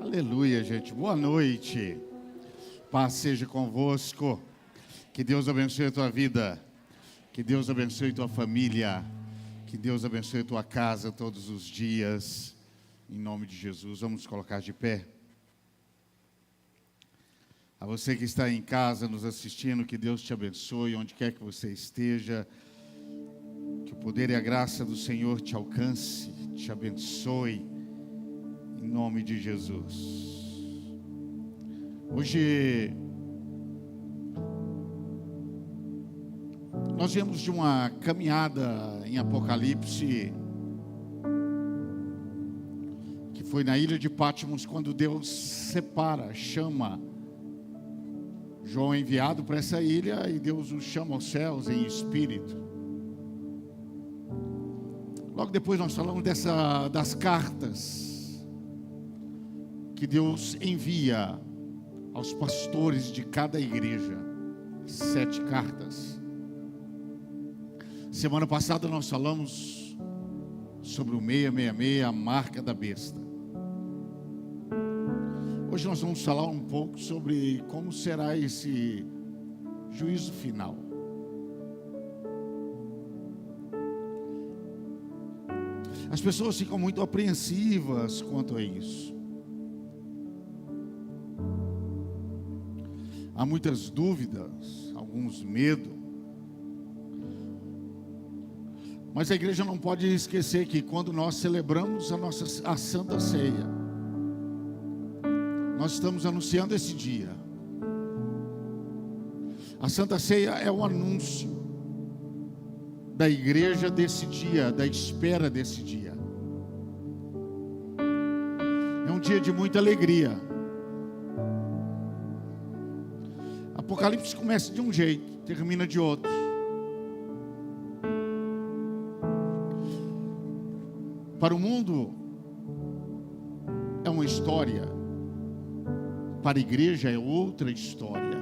Aleluia, gente. Boa noite. Paz seja convosco. Que Deus abençoe a tua vida. Que Deus abençoe a tua família. Que Deus abençoe a tua casa todos os dias. Em nome de Jesus. Vamos nos colocar de pé. A você que está em casa nos assistindo, que Deus te abençoe onde quer que você esteja. Que o poder e a graça do Senhor te alcance, te abençoe. Em nome de Jesus. Hoje nós viemos de uma caminhada em Apocalipse, que foi na ilha de Patmos, quando Deus separa, chama João, enviado para essa ilha, e Deus o chama aos céus em espírito. Logo depois nós falamos das cartas que Deus envia aos pastores de cada igreja. 7 cartas. Semana passada nós falamos sobre o 666, a marca da besta. Hoje nós vamos falar um pouco sobre como será esse juízo final. As pessoas ficam muito apreensivas quanto a isso. Há muitas dúvidas, alguns medos. Mas a igreja não pode esquecer que quando nós celebramos a Santa Ceia, nós estamos anunciando esse dia. A Santa Ceia é o anúncio da igreja desse dia, da espera desse dia. É um dia de muita alegria. Apocalipse começa de um jeito, termina de outro. Para o mundo é uma história, para a igreja é outra história.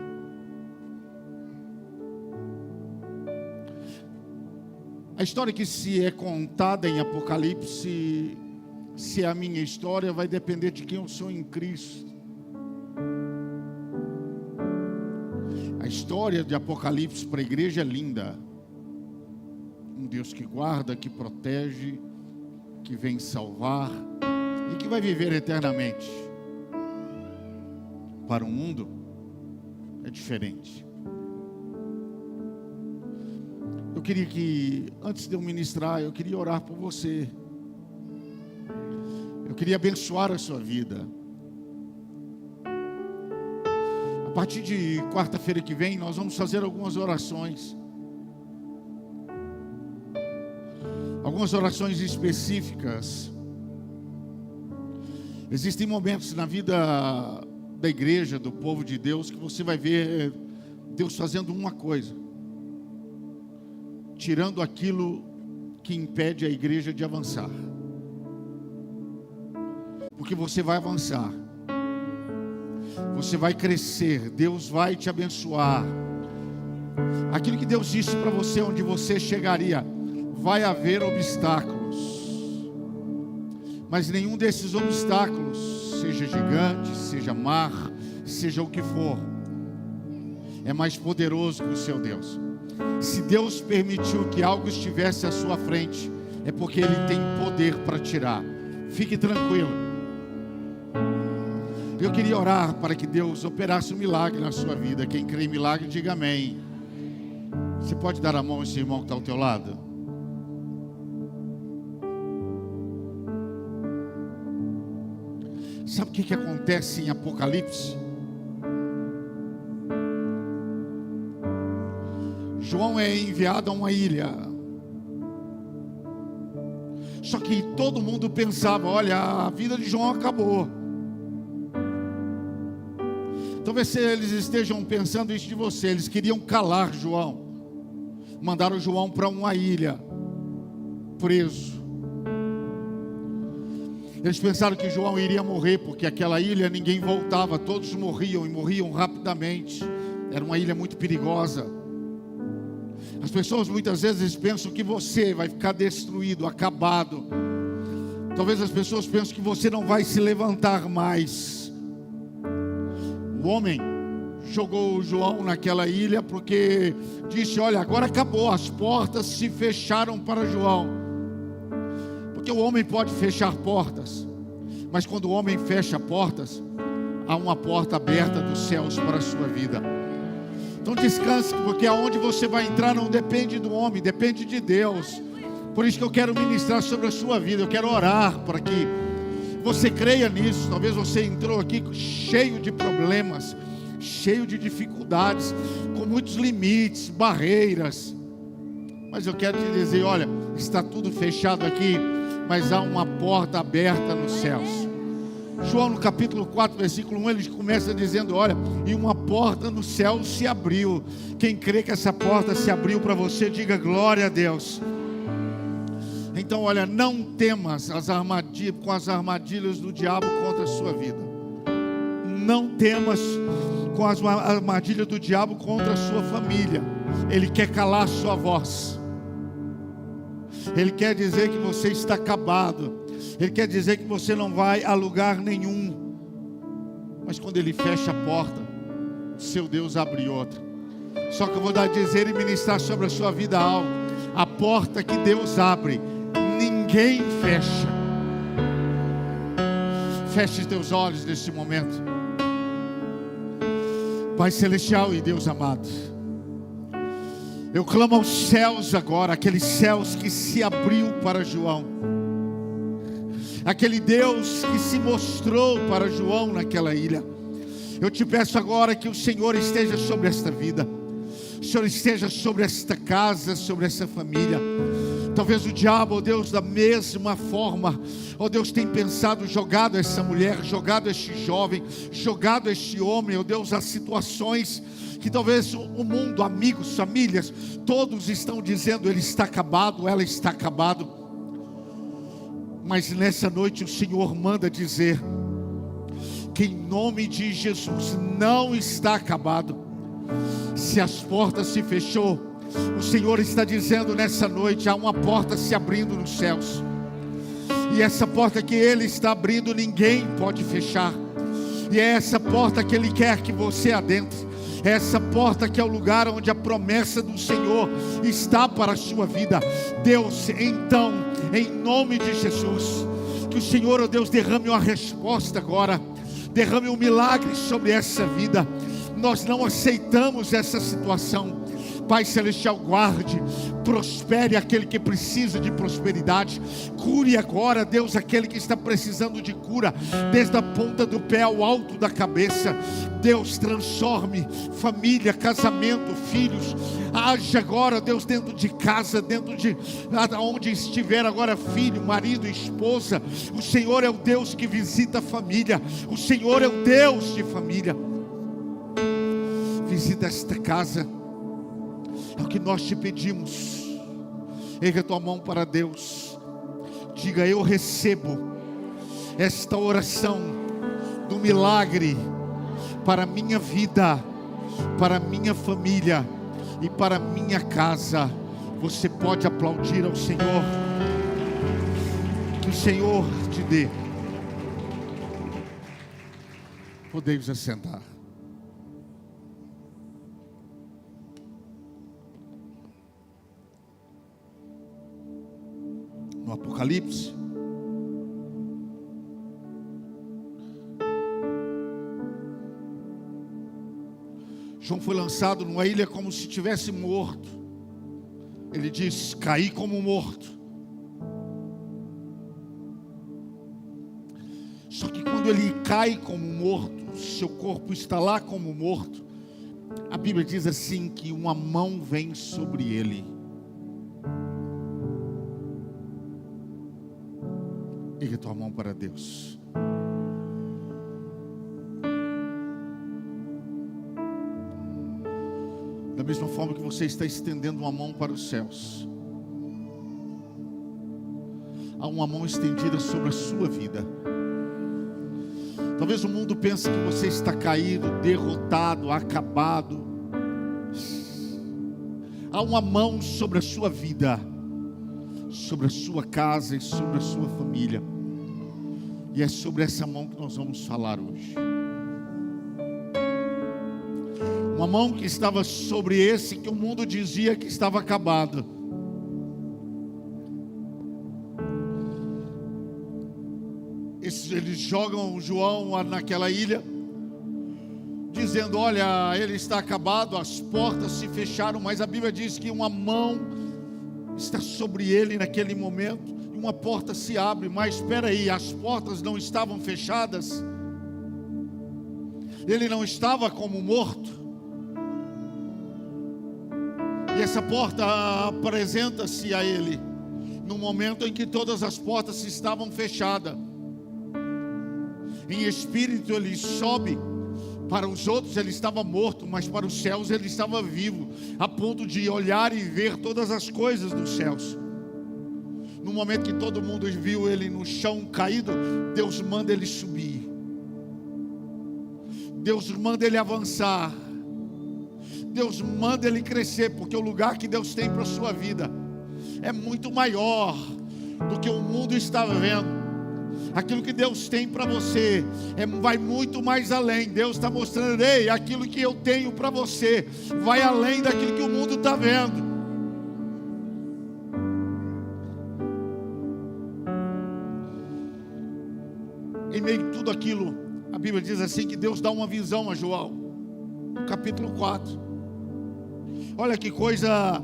A história que se é contada em Apocalipse, se é a minha história, vai depender de quem eu sou em Cristo. A história de Apocalipse para a igreja é linda. Um Deus que guarda, que protege, que vem salvar e que vai viver eternamente. Para o mundo é diferente. Eu queria que, antes de eu ministrar, eu queria orar por você. Eu queria abençoar a sua vida. A partir de quarta-feira que vem, nós vamos fazer algumas orações. Algumas orações específicas. Existem momentos na vida da igreja, do povo de Deus, que você vai ver Deus fazendo uma coisa, tirando aquilo que impede a igreja de avançar. Porque você vai avançar, você vai crescer, Deus vai te abençoar. Aquilo que Deus disse para você, onde você chegaria, vai haver obstáculos, mas nenhum desses obstáculos, seja gigante, seja mar, seja o que for, é mais poderoso que o seu Deus. Se Deus permitiu que algo estivesse à sua frente, é porque Ele tem poder para tirar. Fique tranquilo. Eu queria orar para que Deus operasse um milagre na sua vida. Quem crê em milagre, diga amém. Você pode dar a mão a esse irmão que está ao teu lado? Sabe o que acontece em Apocalipse? João é enviado a uma ilha. Só que todo mundo pensava, olha, a vida de João acabou. Talvez eles estejam pensando isso de você. Eles queriam calar João. Mandaram João para uma ilha, preso. Eles pensaram que João iria morrer, porque aquela ilha ninguém voltava, todos morriam, e morriam rapidamente. Era uma ilha muito perigosa. As pessoas muitas vezes pensam que você vai ficar destruído, acabado, Talvez as pessoas pensem que você não vai se levantar mais. O homem jogou João naquela ilha porque disse: olha, agora acabou, as portas se fecharam para João. Porque o homem pode fechar portas, mas quando o homem fecha portas, há uma porta aberta dos céus para a sua vida. Então descanse, porque aonde você vai entrar não depende do homem, depende de Deus. Por isso que eu quero ministrar sobre a sua vida, eu quero orar para que você creia nisso. Talvez você entrou aqui cheio de problemas, cheio de dificuldades, com muitos limites, barreiras. Mas eu quero te dizer, olha, está tudo fechado aqui, mas há uma porta aberta nos céus. João no capítulo 4, versículo 1, ele começa dizendo: olha, e uma porta no céu se abriu. Quem crê que essa porta se abriu para você, diga glória a Deus. Então olha, não temas com as armadilhas do diabo contra a sua vida. Não temas com as armadilhas do diabo contra a sua família. Ele quer calar a sua voz. Ele quer dizer que você está acabado. Ele quer dizer que você não vai a lugar nenhum. Mas quando ele fecha a porta, seu Deus abre outra. Só que eu vou dizer e ministrar sobre a sua vida algo. A porta que Deus abre, ninguém fecha. Feche teus olhos neste momento. Pai celestial e Deus amado, eu clamo aos céus agora, aqueles céus que se abriu para João, aquele Deus que se mostrou para João naquela ilha. Eu te peço agora que o Senhor esteja sobre esta vida, o Senhor esteja sobre esta casa, sobre essa família. Talvez o diabo, ó Deus, da mesma forma, ó Deus, tem pensado, jogado essa mulher, jogado este jovem, jogado este homem, ó Deus, a situações que talvez o mundo, amigos, famílias, todos estão dizendo: ele está acabado, ela está acabado. Mas nessa noite o Senhor manda dizer que em nome de Jesus não está acabado. Se as portas se fechou, o Senhor está dizendo nessa noite: há uma porta se abrindo nos céus. E essa porta que Ele está abrindo, ninguém pode fechar. E é essa porta que Ele quer que você adentre. É essa porta que é o lugar onde a promessa do Senhor está para a sua vida. Deus, então, em nome de Jesus, que o Senhor, ó Deus, derrame uma resposta agora. Derrame um milagre sobre essa vida. Nós não aceitamos essa situação. Pai celestial, guarde, prospere aquele que precisa de prosperidade. Cure agora, Deus, aquele que está precisando de cura, desde a ponta do pé ao alto da cabeça. Deus, transforme família, casamento, filhos. Age agora, Deus, dentro de casa, dentro de onde estiver agora, filho, marido, esposa. O Senhor é o Deus que visita a família. O Senhor é o Deus de família. Visita esta casa. É o que nós te pedimos. Erga tua mão para Deus. Diga: eu recebo esta oração do milagre para a minha vida, para a minha família e para a minha casa. Você pode aplaudir ao Senhor. Que o Senhor te dê. Podemos assentar. No Apocalipse, João foi lançado numa ilha como se tivesse morto. Ele diz: caí como morto. Só que quando ele cai como morto, seu corpo está lá como morto, a Bíblia diz assim, que uma mão vem sobre ele. Ergue tua mão para Deus. Da mesma forma que você está estendendo uma mão para os céus, há uma mão estendida sobre a sua vida. Talvez o mundo pense que você está caído, derrotado, acabado. Há uma mão sobre a sua vida, sobre a sua casa e sobre a sua família. E é sobre essa mão que nós vamos falar hoje. Uma mão que estava sobre esse que o mundo dizia que estava acabado. Eles jogam João naquela ilha, dizendo: olha, ele está acabado, as portas se fecharam. Mas a Bíblia diz que uma mão está sobre ele naquele momento, e uma porta se abre. Mas espera aí, as portas não estavam fechadas, ele não estava como morto. E essa porta apresenta-se a ele no momento em que todas as portas estavam fechadas. Em espírito ele sobe. Para os outros ele estava morto, mas para os céus ele estava vivo, a ponto de olhar e ver todas as coisas dos céus. No momento que todo mundo viu ele no chão caído, Deus manda ele subir. Deus manda ele avançar. Deus manda ele crescer, porque o lugar que Deus tem para a sua vida é muito maior do que o mundo está vendo. Aquilo que Deus tem para você vai muito mais além. Deus está mostrando: ei, aquilo que eu tenho para você vai além daquilo que o mundo está vendo. Em meio a tudo aquilo, a Bíblia diz assim que Deus dá uma visão a João, no capítulo 4. Olha que coisa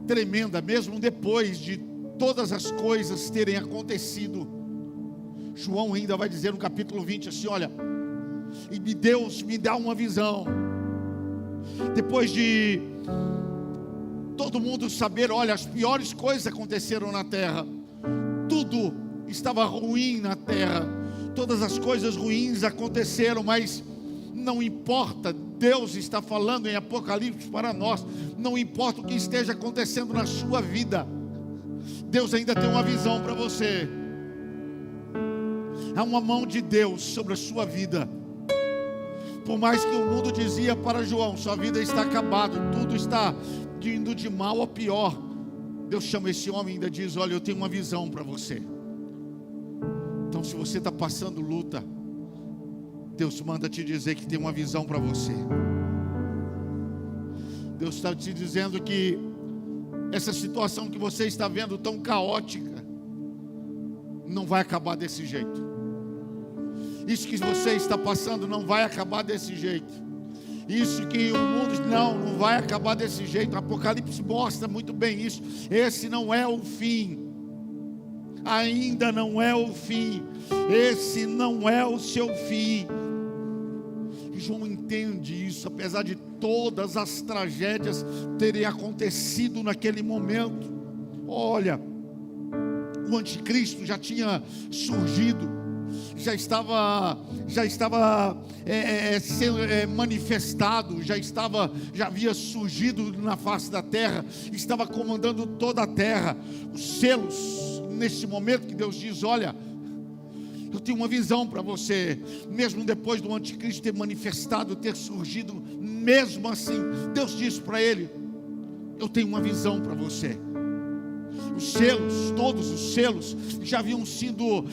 tremenda. Mesmo depois de todas as coisas terem acontecido, João ainda vai dizer no capítulo 20 assim: olha, e Deus me dá uma visão. Depois de todo mundo saber, olha, as piores coisas aconteceram na terra, tudo estava ruim na terra, todas as coisas ruins aconteceram, mas não importa. Deus está falando em Apocalipse para nós, não importa o que esteja acontecendo na sua vida, Deus ainda tem uma visão para você. Há uma mão de Deus sobre a sua vida. Por mais que o mundo dizia para João: sua vida está acabada, tudo está indo de mal a pior, Deus chama esse homem e ainda diz: olha, eu tenho uma visão para você. Então, se você está passando luta, Deus manda te dizer que tem uma visão para você. Deus está te dizendo que essa situação que você está vendo tão caótica não vai acabar desse jeito. Isso que você está passando não vai acabar desse jeito. Isso que o mundo não vai acabar desse jeito. O Apocalipse mostra muito bem isso. Esse não é o fim. Ainda não é o fim. Esse não é o seu fim. E João entende isso, apesar de todas as tragédias terem acontecido naquele momento. Olha, o anticristo já tinha surgido, já estava sendo manifestado, já havia surgido na face da terra, estava comandando toda a terra. Os selos, nesse momento que Deus diz: olha, eu tenho uma visão para você. Mesmo depois do anticristo ter manifestado, ter surgido, mesmo assim, Deus diz para ele: eu tenho uma visão para você. Os selos, todos os selos já haviam sido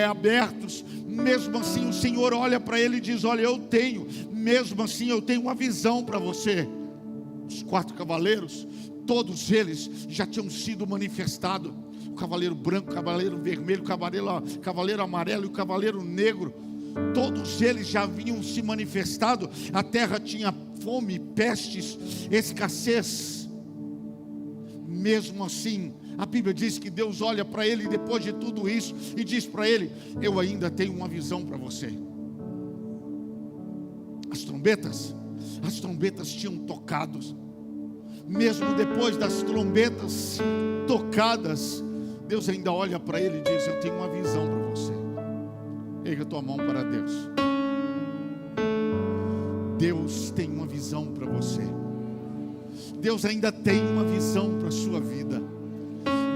abertos. Mesmo assim o Senhor olha para ele e diz: olha, mesmo assim eu tenho uma visão para você. Os 4 cavaleiros, todos eles já tinham sido manifestados. O cavaleiro branco, o cavaleiro vermelho, o cavaleiro amarelo e o cavaleiro negro, todos eles já haviam se manifestado. A terra tinha fome, pestes, escassez. Mesmo assim, a Bíblia diz que Deus olha para ele depois de tudo isso e diz para ele: eu ainda tenho uma visão para você. As trombetas tinham tocado. Mesmo depois das trombetas tocadas, Deus ainda olha para ele e diz: eu tenho uma visão para você. Erga tua mão para Deus. Deus tem uma visão para você. Deus ainda tem uma visão para a sua vida.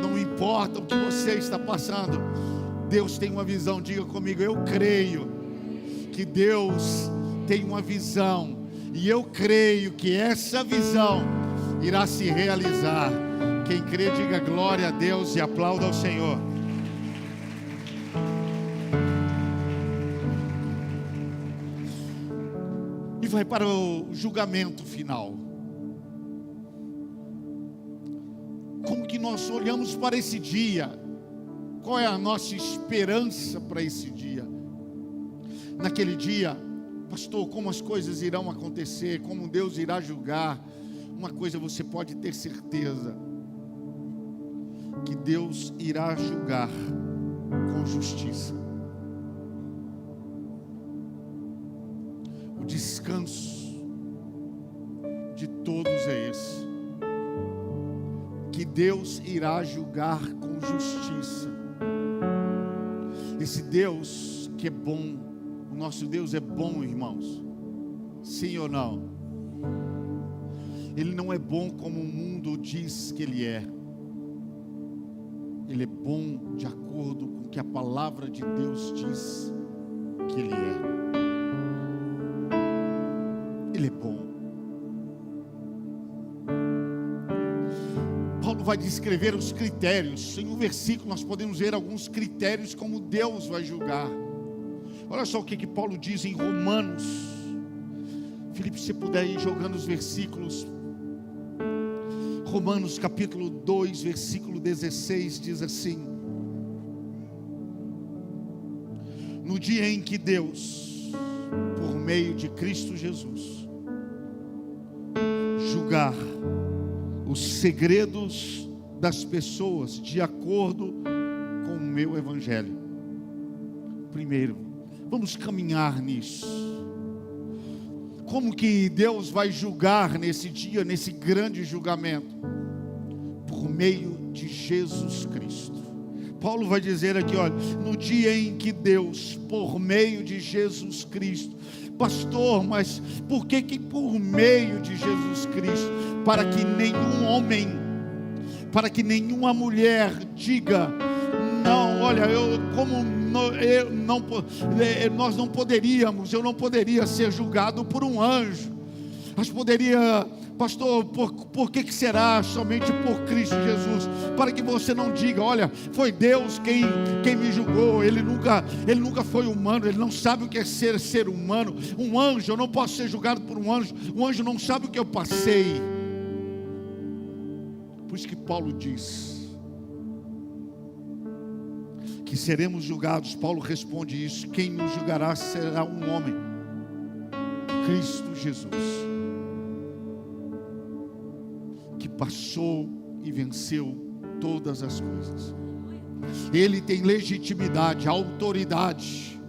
Não importa o que você está passando, Deus tem uma visão. Diga comigo: eu creio que Deus tem uma visão, e eu creio que essa visão irá se realizar. Quem crê, diga glória a Deus e aplauda ao Senhor. vai para o julgamento final. Como que nós olhamos para esse dia? Qual é a nossa esperança para esse dia? Naquele dia, pastor, como as coisas irão acontecer, como Deus irá julgar? Uma coisa você pode ter certeza, que Deus irá julgar com justiça. O descanso de todos é esse, que Deus irá julgar com justiça. Esse Deus que é bom, o nosso Deus é bom, irmãos, sim ou não? Ele não é bom como o mundo diz que Ele é. Ele é bom de acordo com o que a palavra de Deus diz que Ele é. Ele é bom. Paulo vai descrever os critérios. Em um versículo nós podemos ver alguns critérios como Deus vai julgar. Olha só o que Paulo diz em Romanos. Felipe, se você puder ir jogando os versículos. Romanos capítulo 2, versículo 16, diz assim: no dia em que Deus, por meio de Cristo Jesus, julgar os segredos das pessoas de acordo com o meu evangelho. Primeiro, vamos caminhar nisso. Como que Deus vai julgar nesse dia, nesse grande julgamento? Por meio de Jesus Cristo. Paulo vai dizer aqui, olha, no dia em que Deus, por meio de Jesus Cristo, pastor, mas por que por meio de Jesus Cristo? Para que nenhum homem, para que nenhuma mulher diga, não, olha, nós não poderíamos, eu não poderia ser julgado por um anjo. Mas poderia, pastor, por que será somente por Cristo Jesus? Para que você não diga, olha, foi Deus quem me julgou. Ele nunca foi humano, ele não sabe o que é ser humano. Um anjo, eu não posso ser julgado por um anjo não sabe o que eu passei. Por isso que Paulo diz que seremos julgados. Paulo responde isso: quem nos julgará será um homem, Cristo Jesus, que passou e venceu todas as coisas. Ele tem legitimidade, autoridade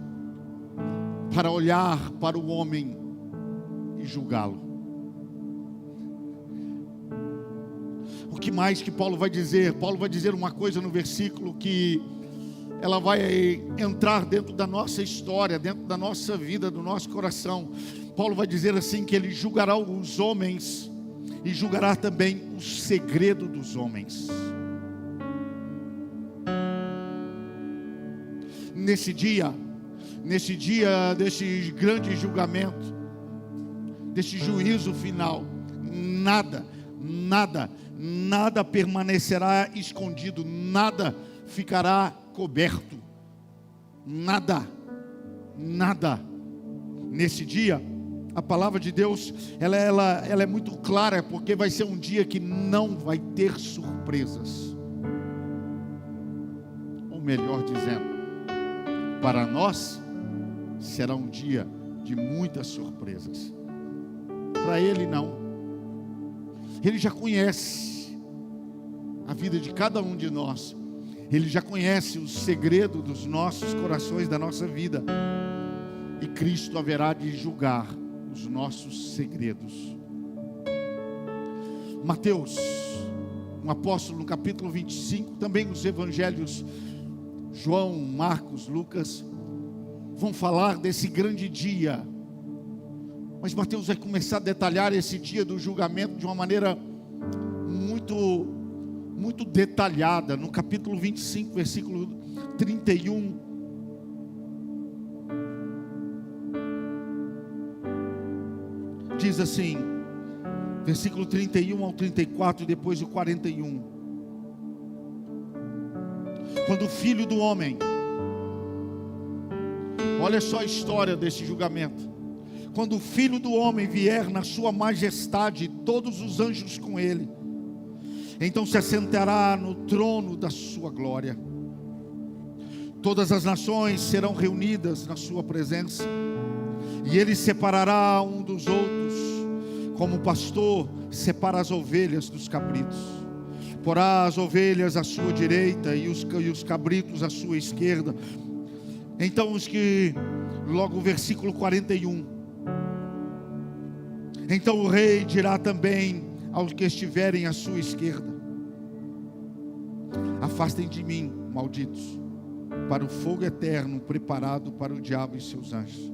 para olhar para o homem e julgá-lo. O que mais que Paulo vai dizer? Paulo vai dizer uma coisa no versículo que ela vai entrar dentro da nossa história, dentro da nossa vida, do nosso coração. Paulo vai dizer assim, que ele julgará os homens e julgará também o segredo dos homens. Nesse dia desse grande julgamento, desse juízo final, nada permanecerá escondido, nada ficará coberto, nada. Nesse dia, a palavra de Deus, ela é muito clara, porque vai ser um dia que não vai ter surpresas. Ou melhor dizendo, para nós será um dia de muitas surpresas. Para Ele não. Ele já conhece a vida de cada um de nós. Ele já conhece o segredo dos nossos corações, da nossa vida. E Cristo haverá de julgar os nossos segredos. Mateus, um apóstolo, no capítulo 25, também os evangelhos, João, Marcos, Lucas, vão falar desse grande dia. Mas Mateus vai começar a detalhar esse dia do julgamento de uma maneira muito detalhada. No capítulo 25, versículo 31, diz assim, versículo 31 ao 34, e depois o 41. Quando o Filho do Homem, olha só a história desse julgamento. quando o Filho do Homem vier na sua majestade, e todos os anjos com ele, então se assentará no trono da sua glória. Todas as nações serão reunidas na sua presença, e ele separará um dos outros, como o pastor separa as ovelhas dos cabritos. Porá as ovelhas à sua direita e os cabritos à sua esquerda. Então logo o versículo 41. Então o rei dirá também aos que estiverem à sua esquerda: afastem de mim, malditos, para o fogo eterno preparado para o diabo e seus anjos.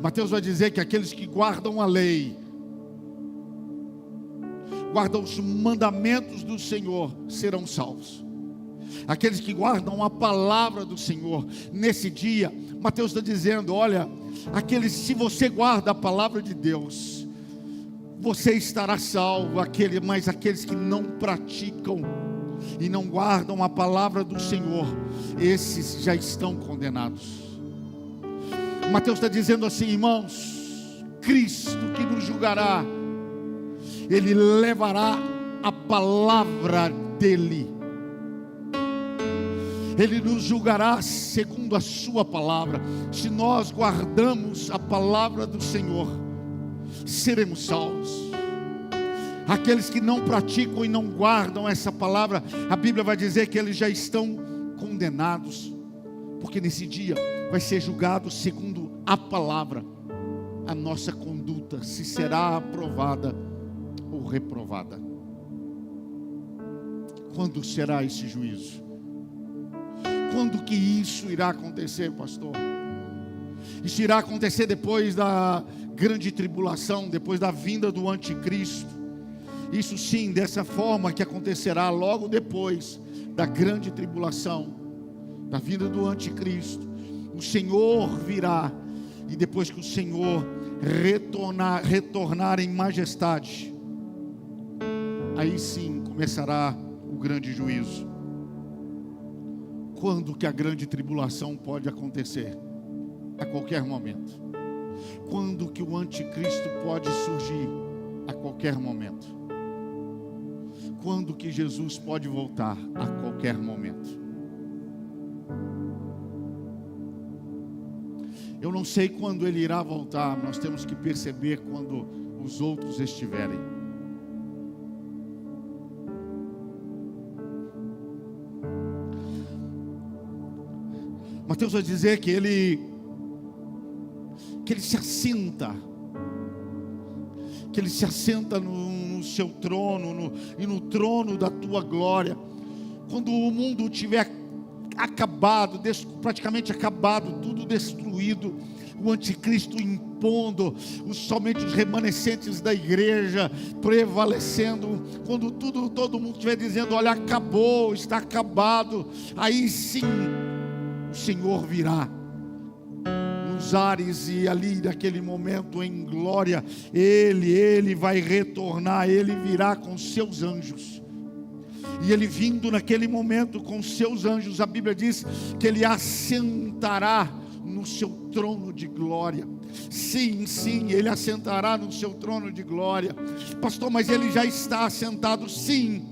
Mateus vai dizer que aqueles que guardam a lei, guardam os mandamentos do Senhor, serão salvos. Aqueles que guardam a palavra do Senhor, nesse dia, Mateus está dizendo: olha, se você guarda a palavra de Deus, você estará salvo. Mas aqueles que não praticam e não guardam a palavra do Senhor, esses já estão condenados. Mateus está dizendo assim: irmãos, Cristo que nos julgará, Ele levará a palavra dEle, Ele nos julgará segundo a sua palavra. Se nós guardamos a palavra do Senhor, seremos salvos. Aqueles que não praticam e não guardam essa palavra, a Bíblia vai dizer que eles já estão condenados, porque nesse dia vai ser julgado segundo a palavra a nossa conduta, se será aprovada ou reprovada. Quando será esse juízo? Quando que isso irá acontecer, pastor? Isso irá acontecer depois da grande tribulação, depois da vinda do anticristo. Isso sim, dessa forma que acontecerá logo depois da grande tribulação, da vinda do anticristo. O Senhor virá, e depois que o Senhor retornar em majestade, aí sim começará o grande juízo. Quando que a grande tribulação pode acontecer? A qualquer momento. Quando que o anticristo pode surgir? A qualquer momento. Quando que Jesus pode voltar? A qualquer momento. Eu não sei quando Ele irá voltar. Nós temos que perceber quando os outros estiverem. Mateus vai dizer que ele se assenta, que Ele se assenta no seu trono, e no trono da tua glória. Quando o mundo tiver acabado, praticamente acabado, tudo destruído, o anticristo impondo, somente os remanescentes da igreja prevalecendo, quando todo mundo estiver dizendo: olha, acabou, está acabado, aí sim o Senhor virá nos ares, e ali naquele momento em glória, Ele vai retornar, Ele virá com seus anjos. E Ele vindo naquele momento com seus anjos, a Bíblia diz que Ele assentará no seu trono de glória. Sim, Ele assentará no seu trono de glória. Pastor, mas Ele já está assentado. Sim,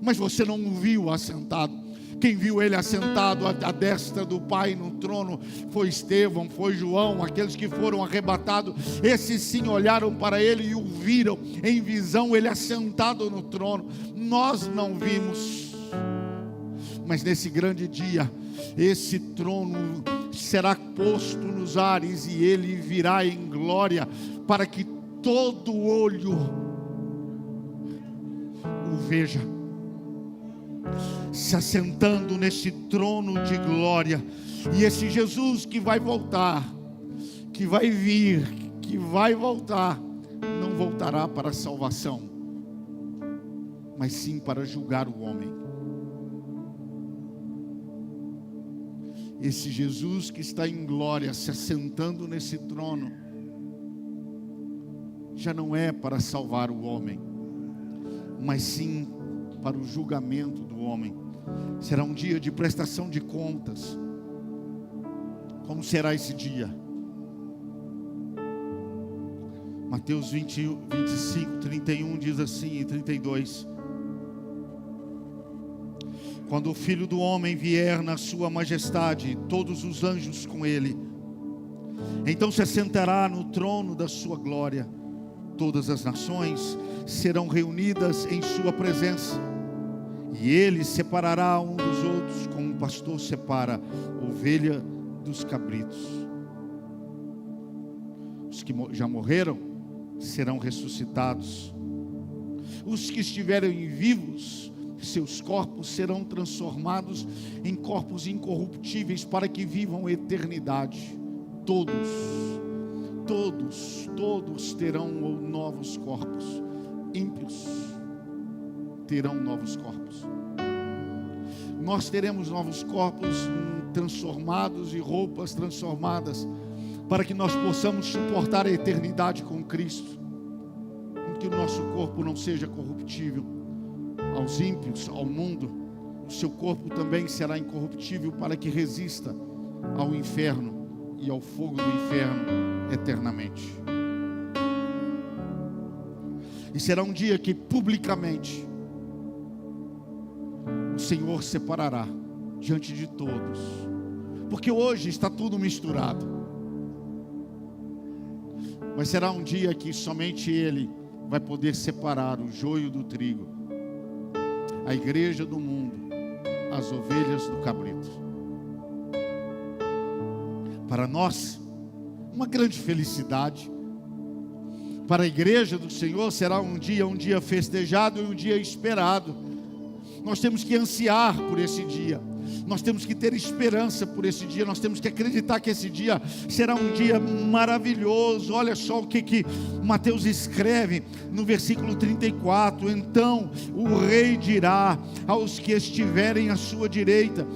mas você não o viu assentado. Quem viu Ele assentado à destra do Pai no trono foi Estevão, foi João, aqueles que foram arrebatados. Esses sim olharam para Ele e o viram em visão, Ele assentado no trono. Nós não vimos, mas nesse grande dia, esse trono será posto nos ares, e Ele virá em glória, para que todo olho o veja, se assentando nesse trono de glória. E esse Jesus que vai voltar, que vai vir, que vai voltar, não voltará para a salvação, mas sim para julgar o homem. Esse Jesus que está em glória, se assentando nesse trono, já não é para salvar o homem, mas sim para o julgamento do homem. Será um dia de prestação de contas. Como será esse dia? Mateus 20, 25, 31 diz assim, e 32. Quando o Filho do Homem vier na sua majestade, todos os anjos com ele, então se assentará no trono da sua glória. Todas as nações serão reunidas em sua presença, e ele separará um dos outros, como um pastor separa a ovelha dos cabritos. Os que já morreram serão ressuscitados. Os que estiverem vivos, seus corpos serão transformados em corpos incorruptíveis, para que vivam a eternidade. Todos terão novos corpos. Ímpios terão novos corpos. Nós teremos novos corpos transformados e roupas transformadas, para que nós possamos suportar a eternidade com Cristo, em que o nosso corpo não seja corruptível. Aos ímpios, ao mundo, o seu corpo também será incorruptível, para que resista ao inferno e ao fogo do inferno eternamente. E será um dia que publicamente o Senhor separará diante de todos, porque hoje está tudo misturado, mas será um dia que somente Ele vai poder separar o joio do trigo, a igreja do mundo, as ovelhas do cabrito. Para nós, uma grande felicidade. Para a igreja do Senhor será um dia festejado e um dia esperado. Nós temos que ansiar por esse dia. Nós temos que ter esperança por esse dia. Nós temos que acreditar que esse dia será um dia maravilhoso. Olha só o que Mateus escreve no versículo 34. Então o rei dirá aos que estiverem à sua direita: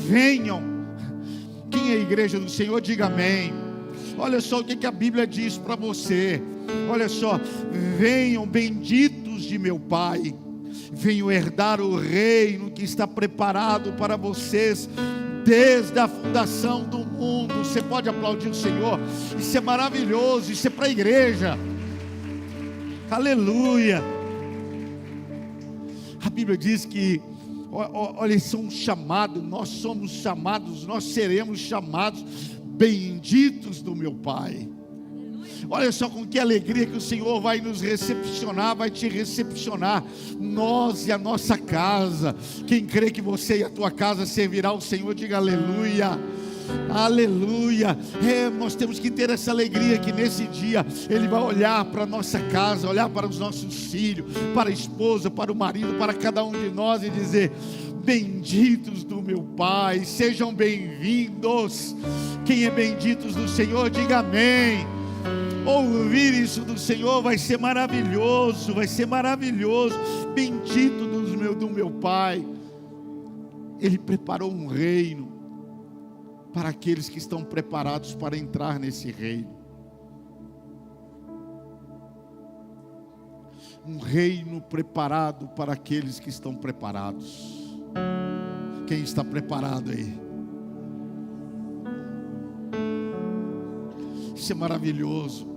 venham. Quem é a igreja do Senhor? Diga amém. Olha só o que a Bíblia diz para você. Olha só: venham, benditos de meu Pai, venham herdar o reino que está preparado para vocês desde a fundação do mundo. Você pode aplaudir o Senhor? Isso é maravilhoso, isso é para a igreja. Aleluia. A Bíblia diz que, olha, eles são chamados, nós somos chamados, nós seremos chamados benditos do meu Pai. Olha só com que alegria que o Senhor vai nos recepcionar, vai te recepcionar, nós e a nossa casa. Quem crê que você e a tua casa servirá ao Senhor, diga aleluia. Aleluia. Nós temos que ter essa alegria que nesse dia Ele vai olhar para a nossa casa, olhar para os nossos filhos, para a esposa, para o marido, para cada um de nós, e dizer: benditos do meu Pai, sejam bem-vindos. Quem é benditos do Senhor, diga amém. Ouvir isso do Senhor vai ser maravilhoso, vai ser maravilhoso. Bendito do meu Pai. Ele preparou um reino para aqueles que estão preparados para entrar nesse reino. Um reino preparado para aqueles que estão preparados. Quem está preparado aí? Isso é maravilhoso.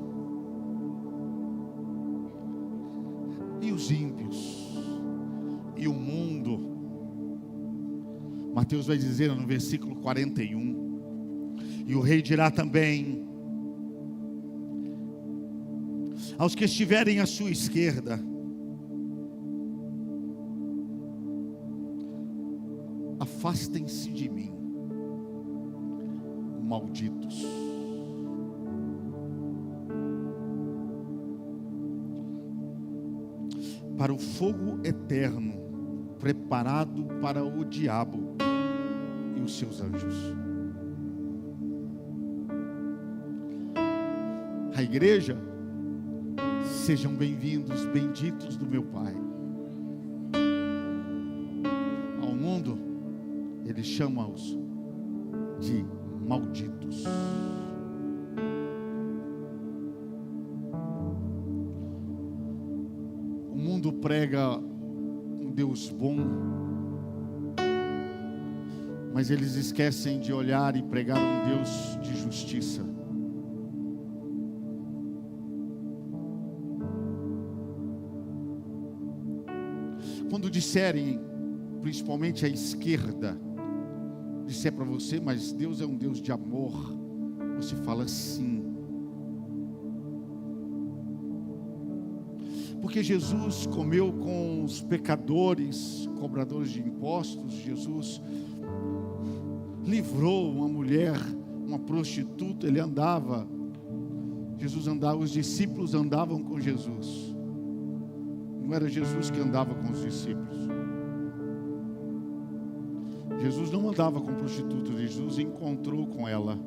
E os ímpios? E o mundo? Mateus vai dizer no versículo 41. E o rei dirá também aos que estiverem à sua esquerda: afastem-se de mim, malditos. Para o fogo eterno, preparado para o diabo e os seus anjos. A igreja: sejam bem-vindos, benditos do meu Pai. Ao mundo, Ele chama-os de malditos. O mundo prega um Deus bom, mas eles esquecem de olhar e pregar um Deus de justiça. disserem, principalmente a esquerda, disser para você, mas Deus é um Deus de amor, você fala sim. Porque Jesus comeu com os pecadores, cobradores de impostos. Jesus livrou uma mulher, uma prostituta. Jesus andava, os discípulos andavam com Jesus. Não era Jesus que andava com os discípulos. Jesus não andava com prostitutas, Jesus encontrou com ela.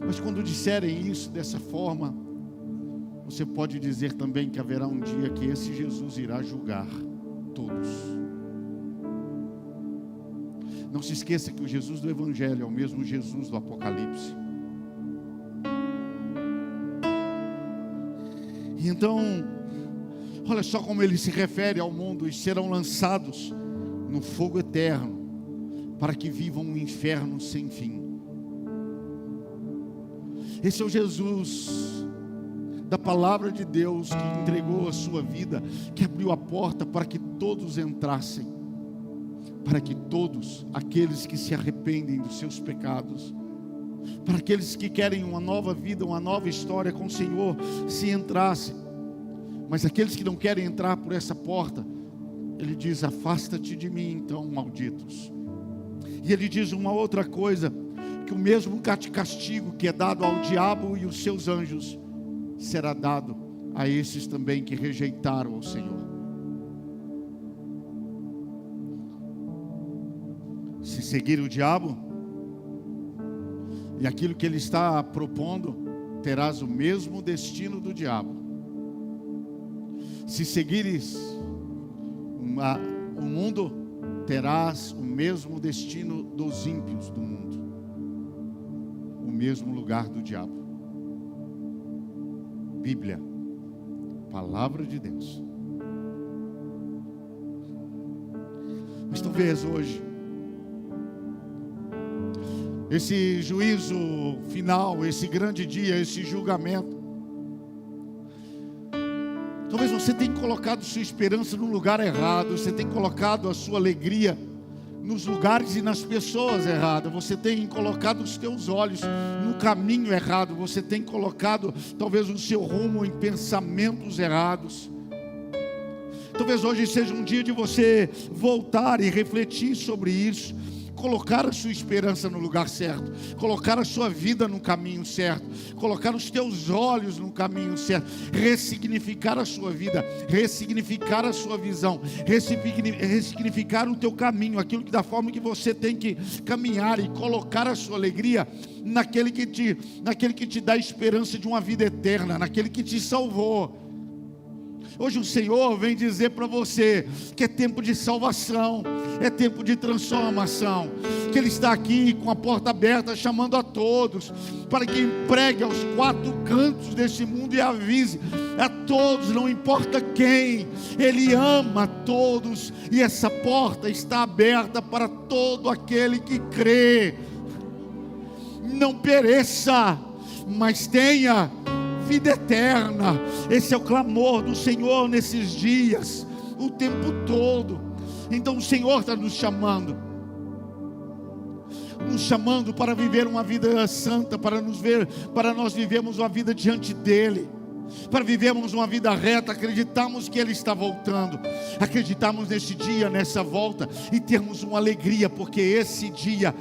Mas quando disserem isso dessa forma, você pode dizer também que haverá um dia que esse Jesus irá julgar todos. Não se esqueça que o Jesus do Evangelho é o mesmo Jesus do Apocalipse. E então, olha só como ele se refere ao mundo: e serão lançados no fogo eterno, para que vivam um inferno sem fim. Esse é o Jesus da palavra de Deus, que entregou a sua vida, que abriu a porta para que todos entrassem, para que todos aqueles que se arrependem dos seus pecados, para aqueles que querem uma nova vida, uma nova história com o Senhor, se entrassem. Mas aqueles que não querem entrar por essa porta, ele diz: afasta-te de mim, então, malditos. E ele diz uma outra coisa, que o mesmo castigo que é dado ao diabo e os seus anjos, será dado a esses também que rejeitaram ao Senhor. Se seguir o diabo e aquilo que ele está propondo, terás o mesmo destino do diabo. Se seguires o mundo, terás o mesmo destino dos ímpios do mundo, o mesmo lugar do diabo. Bíblia, palavra de Deus. Mas talvez hoje, esse juízo final, esse grande dia, esse julgamento, talvez você tenha colocado sua esperança no lugar errado, você tenha colocado a sua alegria nos lugares e nas pessoas erradas, você tem colocado os teus olhos no caminho errado, você tem colocado talvez o seu rumo em pensamentos errados. Talvez hoje seja um dia de você voltar e refletir sobre isso, colocar a sua esperança no lugar certo, colocar a sua vida no caminho certo, colocar os teus olhos no caminho certo, ressignificar a sua vida, ressignificar a sua visão, ressignificar o teu caminho, aquilo que da forma que você tem que caminhar, e colocar a sua alegria naquele que te dá esperança de uma vida eterna, naquele que te salvou. Hoje o Senhor vem dizer para você que é tempo de salvação, é tempo de transformação, que Ele está aqui com a porta aberta, chamando a todos, para que pregue aos quatro cantos desse mundo e avise a todos, não importa quem, Ele ama a todos, e essa porta está aberta para todo aquele que crê. Não pereça, mas tenha vida eterna. Esse é o clamor do Senhor nesses dias, o tempo todo. Então o Senhor está nos chamando para viver uma vida santa, para nós vivermos uma vida diante dEle, para vivermos uma vida reta, acreditarmos que Ele está voltando, acreditarmos nesse dia, nessa volta, e termos uma alegria, porque esse dia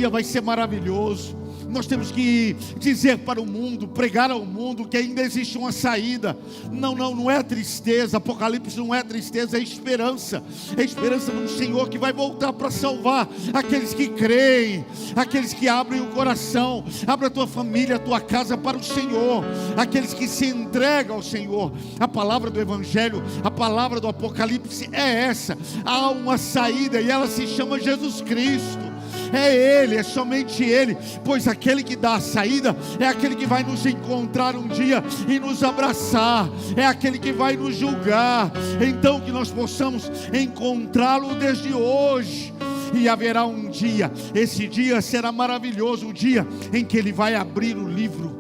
vai ser maravilhoso. Nós temos que dizer para o mundo, pregar ao mundo que ainda existe uma saída. Não é tristeza. Apocalipse não é tristeza, é esperança. É esperança no Senhor que vai voltar para salvar aqueles que creem, aqueles que abrem o coração, abre a tua família, a tua casa para o Senhor, aqueles que se entregam ao Senhor. A palavra do Evangelho, a palavra do Apocalipse é essa: há uma saída e ela se chama Jesus Cristo. É Ele, é somente Ele, pois aquele que dá a saída é aquele que vai nos encontrar um dia e nos abraçar, é aquele que vai nos julgar. Então que nós possamos encontrá-lo desde hoje. E haverá um dia, esse dia será maravilhoso, o dia em que Ele vai abrir o livro.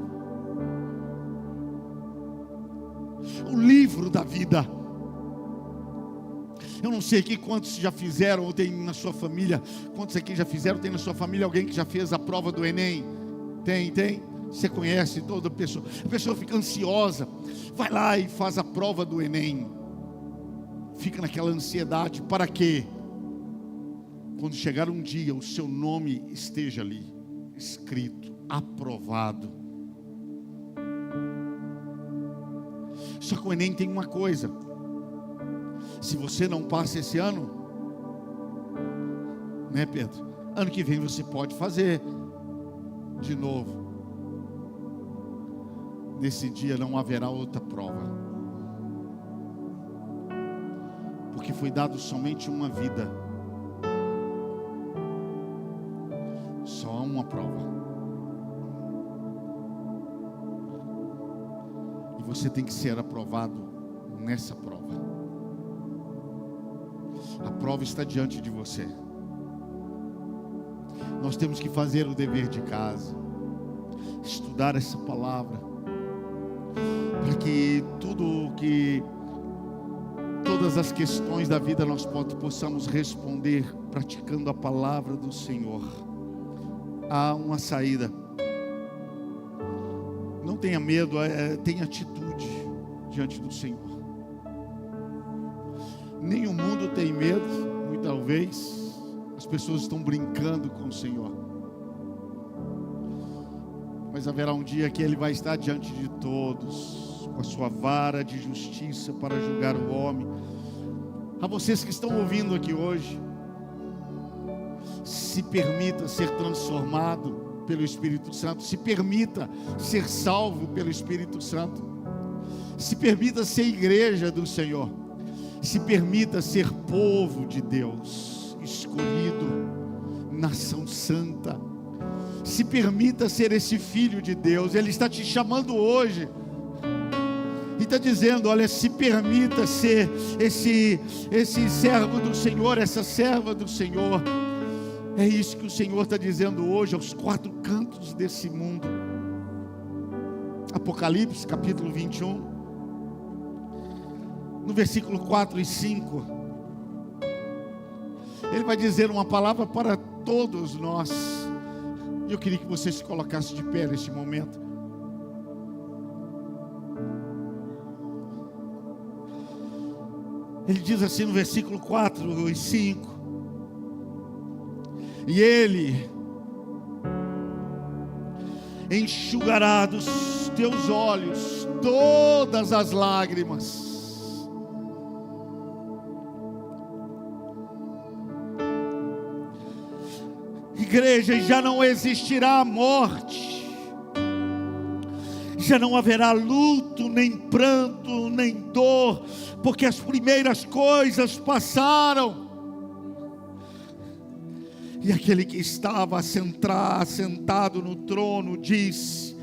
no livro da vida. Eu não sei aqui quantos já fizeram, ou tem na sua família, quantos aqui já fizeram, tem na sua família alguém que já fez a prova do Enem? Tem? Você conhece toda pessoa. A pessoa fica ansiosa, vai lá e faz a prova do Enem. Fica naquela ansiedade, para quê? Quando chegar um dia, o seu nome esteja ali, escrito, aprovado. Só que o Enem tem uma coisa: se você não passa esse ano, né, Pedro? Ano que vem você pode fazer de novo. Nesse dia não haverá outra prova, porque foi dado somente uma vida, só uma prova, e você tem que ser aprovado nessa prova. A prova está diante de você. Nós temos que fazer o dever de casa, estudar essa palavra, para que todas as questões da vida nós possamos responder praticando a palavra do Senhor. Há uma saída. Não tenha medo, tenha atitude diante do Senhor. Nem o mundo tem medo, muitas vezes as pessoas estão brincando com o Senhor. Mas haverá um dia que Ele vai estar diante de todos, com a sua vara de justiça para julgar o homem. A vocês que estão ouvindo aqui hoje, se permita ser transformado pelo Espírito Santo, se permita ser salvo pelo Espírito Santo, se permita ser igreja do Senhor, se permita ser povo de Deus, escolhido, nação santa. Se permita ser esse filho de Deus. Ele está te chamando hoje e está dizendo: olha, se permita ser esse servo do Senhor, essa serva do Senhor. É isso que o Senhor está dizendo hoje aos quatro cantos desse mundo. Apocalipse capítulo 21, no versículo 4 e 5, Ele vai dizer uma palavra para todos nós. E eu queria que você se colocasse de pé neste momento. Ele diz assim no versículo 4 e 5: e Ele enxugará dos teus olhos todas as lágrimas. Igreja, já não existirá morte, já não haverá luto, nem pranto, nem dor, porque as primeiras coisas passaram. E aquele que estava sentado no trono disse: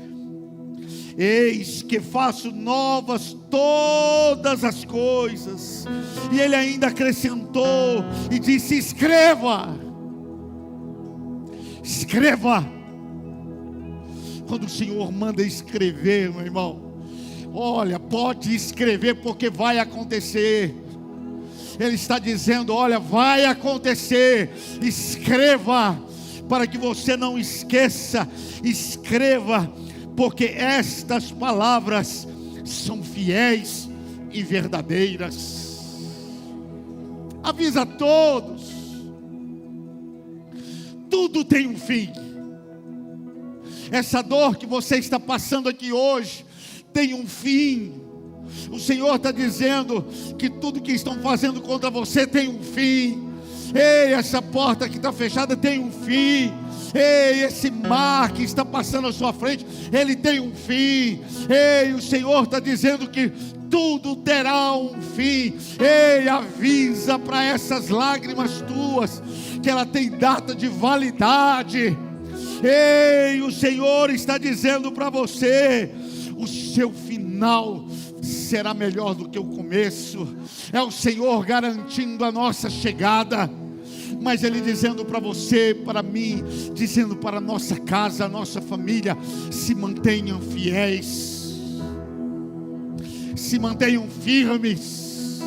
eis que faço novas todas as coisas. E ele ainda acrescentou e disse: escreva. Quando o Senhor manda escrever, meu irmão, olha, pode escrever, porque vai acontecer. Ele está dizendo: olha, vai acontecer. Escreva, para que você não esqueça. Escreva, porque estas palavras são fiéis e verdadeiras. Avisa a todos: tudo tem um fim. Essa dor que você está passando aqui hoje tem um fim. O Senhor está dizendo que tudo que estão fazendo contra você tem um fim. Ei, essa porta que está fechada tem um fim. Ei, esse mar que está passando à sua frente, ele tem um fim. Ei, o Senhor está dizendo que tudo terá um fim. Ei, avisa para essas lágrimas tuas que ela tem data de validade. Ei, o Senhor está dizendo para você: o seu final será melhor do que o começo. É o Senhor garantindo a nossa chegada. Mas Ele dizendo para você, para mim, dizendo para a nossa casa, a nossa família: se mantenham fiéis. Se mantenham firmes,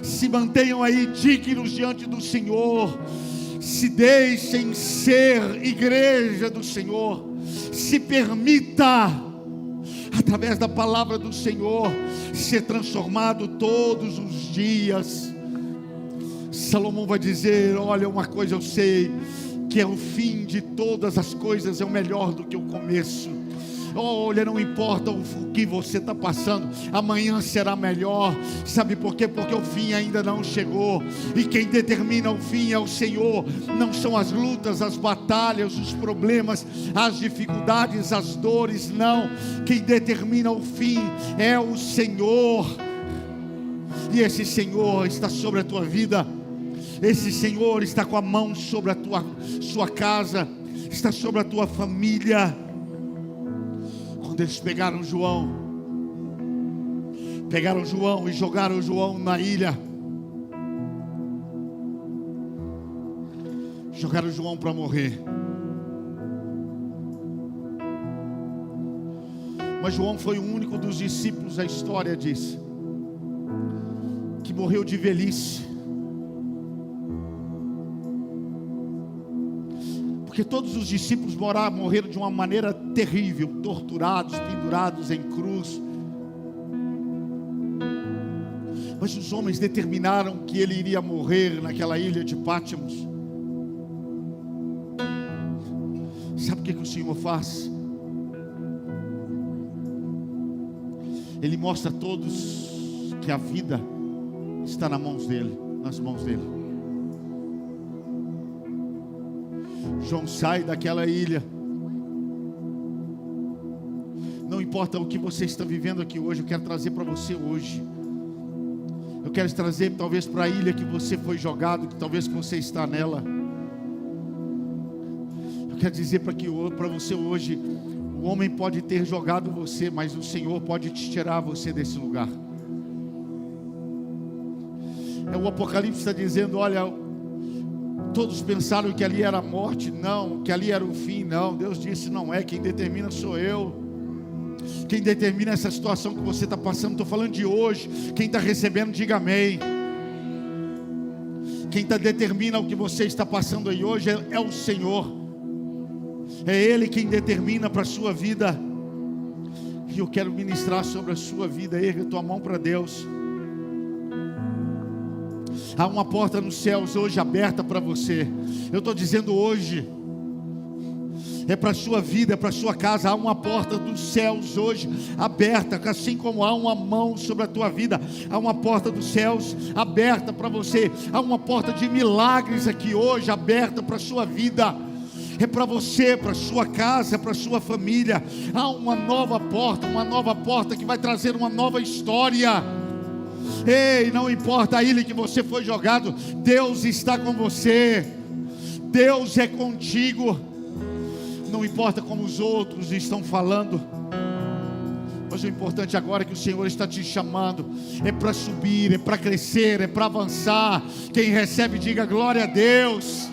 se mantenham aí dignos diante do Senhor, se deixem ser igreja do Senhor, se permita, através da palavra do Senhor, ser transformado todos os dias. Salomão vai dizer: olha, uma coisa eu sei, que é o fim de todas as coisas é o melhor do que o começo. Olha, não importa o que você está passando, amanhã será melhor. Sabe por quê? Porque o fim ainda não chegou, e quem determina o fim é o Senhor. Não são as lutas, as batalhas, os problemas, as dificuldades, as dores, não. Quem determina o fim é o Senhor. E esse Senhor está sobre a tua vida. Esse Senhor está com a mão sobre a sua casa, está sobre a tua família. Quando eles pegaram João e jogaram João na ilha, jogaram João para morrer. Mas João foi o único dos discípulos, a história diz, que morreu de velhice. Porque todos os discípulos morreram de uma maneira terrível, torturados, pendurados em cruz. Mas os homens determinaram que ele iria morrer naquela ilha de Pátimos. Sabe o que o Senhor faz? Ele mostra a todos que a vida está nas mãos dele. João sai daquela ilha. Não importa o que você está vivendo aqui hoje, eu quero trazer para você hoje. Eu quero trazer talvez para a ilha que você foi jogado, que talvez você está nela. Eu quero dizer para você hoje, o homem pode ter jogado você, mas o Senhor pode te tirar você desse lugar. O Apocalipse está dizendo: olha, todos pensaram que ali era a morte, não, que ali era o fim, não. Deus disse: não é, quem determina sou eu. Quem determina essa situação que você está passando, estou falando de hoje. Quem está recebendo, diga amém. Quem determina o que você está passando aí hoje é o Senhor. É Ele quem determina para a sua vida. E eu quero ministrar sobre a sua vida. Erga a tua mão para Deus. Há uma porta nos céus hoje aberta para você. Eu estou dizendo hoje, é para a sua vida, é para a sua casa. Há uma porta dos céus hoje aberta, assim como há uma mão sobre a tua vida. Há uma porta dos céus aberta para você. Há uma porta de milagres aqui hoje aberta para a sua vida. É para você, para a sua casa, para a sua família. Há uma nova porta que vai trazer uma nova história. Ei, não importa a ilha que você foi jogado, Deus está com você. Deus é contigo. Não importa como os outros estão falando, mas o importante agora é que o Senhor está te chamando. É para subir, é para crescer, é para avançar. Quem recebe, diga glória a Deus.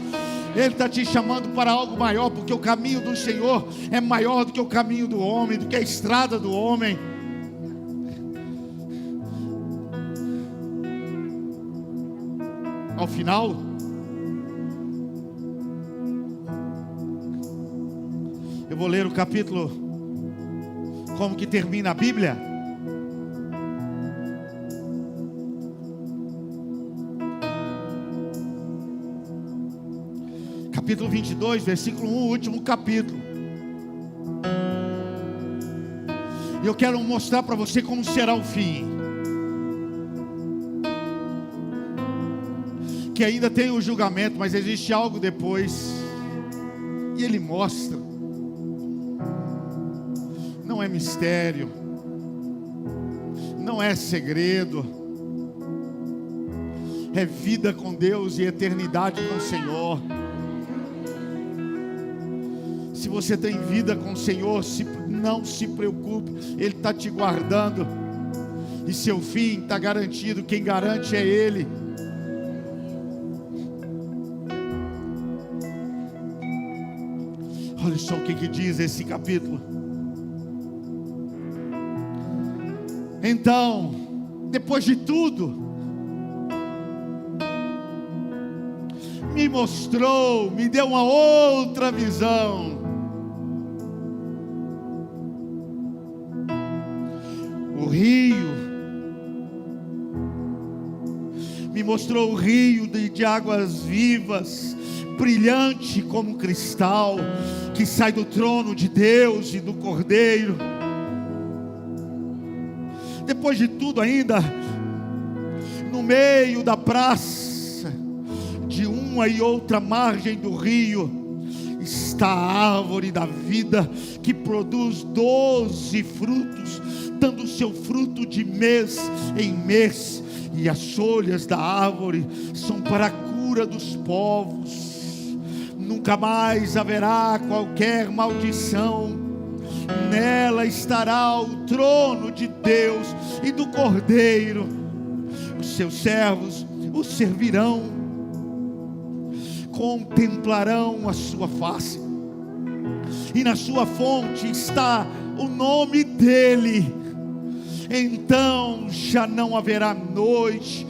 Ele está te chamando para algo maior, porque o caminho do Senhor é maior do que o caminho do homem, do que a estrada do homem. Ao final, eu vou ler o capítulo, como que termina a Bíblia. Capítulo 22, versículo 1, o último capítulo. E eu quero mostrar para você como será o fim. Que ainda tem o julgamento, mas existe algo depois. E ele mostra. Não é mistério, não é segredo. É vida com Deus e eternidade com o Senhor. Se você tem vida com o Senhor, não se preocupe, Ele está te guardando. E seu fim está garantido, quem garante é Ele. Olha só o que diz esse capítulo. Então, depois de tudo, me mostrou, me deu uma outra visão. O rio, me mostrou o rio de águas vivas, brilhante como cristal, que sai do trono de Deus e do Cordeiro. Depois de tudo ainda, no meio da praça, de uma e outra margem do rio, está a árvore da vida, que produz 12 frutos, dando seu fruto de mês em mês, e as folhas da árvore são para a cura dos povos. Nunca mais haverá qualquer maldição. Nela estará o trono de Deus e do Cordeiro. Os seus servos o servirão, contemplarão a sua face, e na sua fonte está o nome dele. Então já não haverá noite,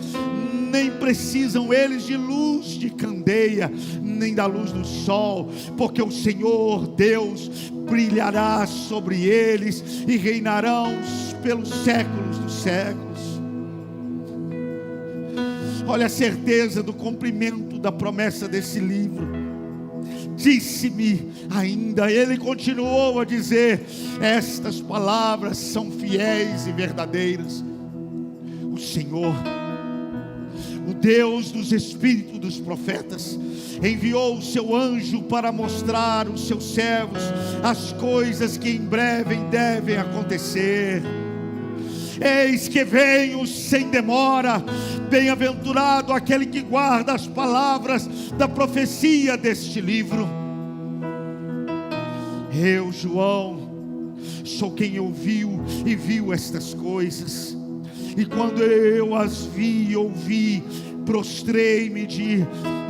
nem precisam eles de luz de candeia, nem da luz do sol, porque o Senhor Deus brilhará sobre eles, e reinarão pelos séculos dos séculos. Olha a certeza do cumprimento da promessa desse livro. Disse-me ainda, ele continuou a dizer: estas palavras são fiéis e verdadeiras. O Senhor, o Deus dos espíritos dos profetas, enviou o seu anjo para mostrar aos seus servos as coisas que em breve devem acontecer. Eis que venho sem demora. Bem-aventurado aquele que guarda as palavras da profecia deste livro. Eu, João, sou quem ouviu e viu estas coisas. E quando eu as vi e ouvi, prostrei-me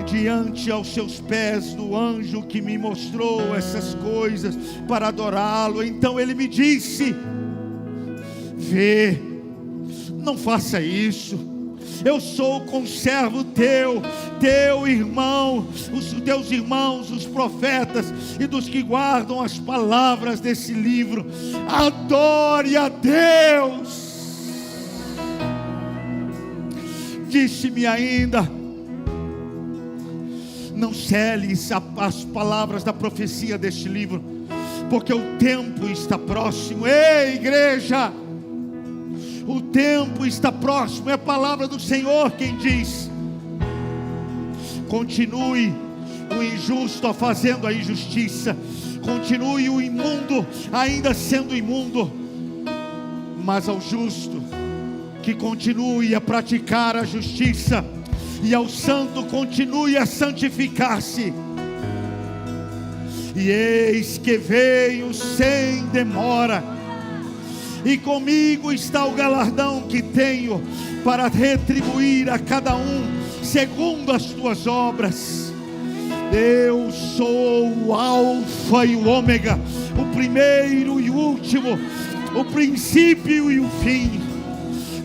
diante aos seus pés do anjo que me mostrou essas coisas para adorá-lo. Então ele me disse: vê, não faça isso. Eu sou conservo teu irmão, os teus irmãos, os profetas, e dos que guardam as palavras desse livro. Adore a Deus. Disse-me ainda: não seles as palavras da profecia deste livro, porque o tempo está próximo. Ei, igreja, o tempo está próximo. É a palavra do Senhor quem diz. Continue o injusto fazendo a injustiça, continue o imundo ainda sendo imundo, mas ao justo que continue a praticar a justiça, e ao santo continue a santificar-se. E eis que veio sem demora, e comigo está o galardão que tenho para retribuir a cada um segundo as tuas obras. Eu sou o Alfa e o Ômega, o primeiro e o último, o princípio e o fim.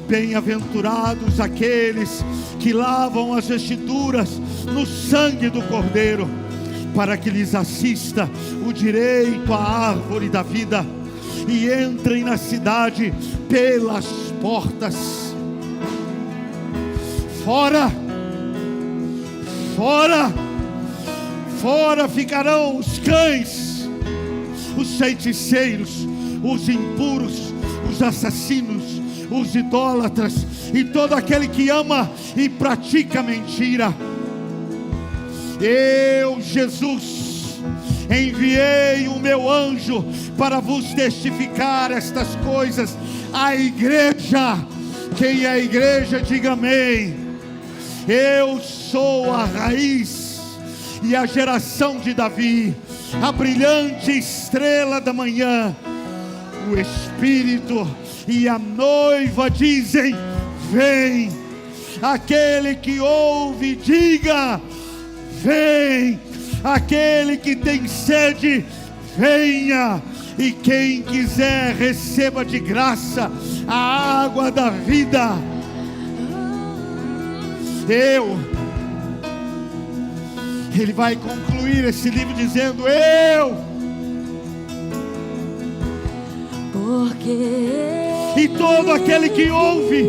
Bem-aventurados aqueles que lavam as vestiduras no sangue do Cordeiro, para que lhes assista o direito à árvore da vida, e entrem na cidade pelas portas. Fora, fora, fora ficarão os cães, os feiticeiros, os impuros, os assassinos, os idólatras, e todo aquele que ama e pratica mentira. Eu, Jesus, enviei o meu anjo para vos testificar estas coisas à igreja. Quem é a igreja, diga amém. Eu sou a raiz e a geração de Davi, a brilhante estrela da manhã. O Espírito e a noiva dizem: vem. Aquele que ouve, diga: vem. Aquele que tem sede, venha. E quem quiser, receba de graça. a água da vida. Ele vai concluir esse livro dizendo: e todo aquele que ouve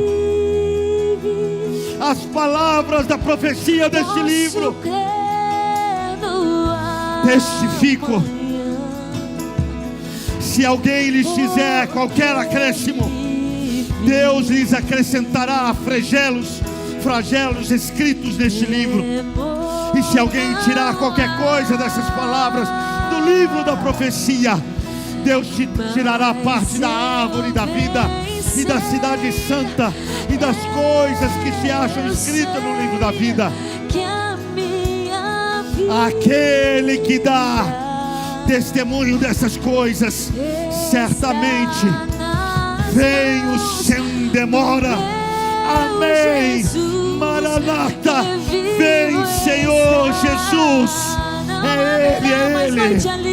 as palavras da profecia deste livro, testifico, se alguém lhes fizer qualquer acréscimo, Deus lhes acrescentará flagelos escritos neste livro. E se alguém tirar qualquer coisa dessas palavras do livro da profecia, Deus te tirará parte da árvore da vida e da cidade santa e das coisas que se acham escritas no livro da vida. Aquele que dá testemunho dessas coisas, certamente venho sem demora. Amém. Maranata, vem Senhor Jesus. É Ele, é Ele.